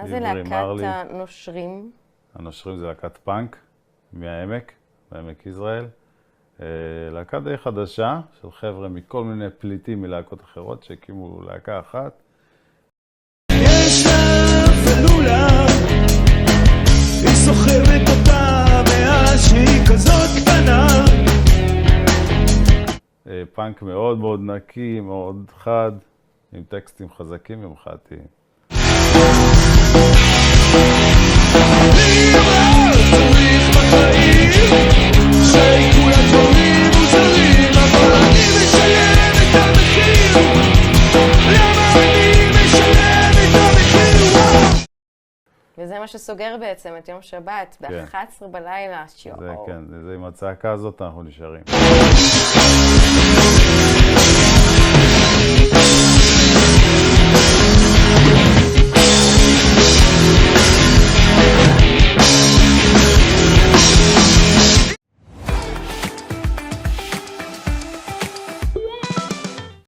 מה זה להקת הנושרים? הנושרים זה להקת פאנק מהעמק, בעמק יזרעאל. להקה די חדשה של חבר'ה מכל מיני פליטים מלהקות אחרות שהקימו להקה אחת. יש לה פלולה, היא סוחרת אותה מאז שהיא כזאת קטנה. פאנק מאוד מאוד נקי, מאוד חד, עם טקסטים חזקים ומחאתיים. וזה מה שסוגר בעצם את יום שבת, ב-11 בלילה, שיעור. זה כן, זה עם הצעקה הזאת אנחנו נשארים.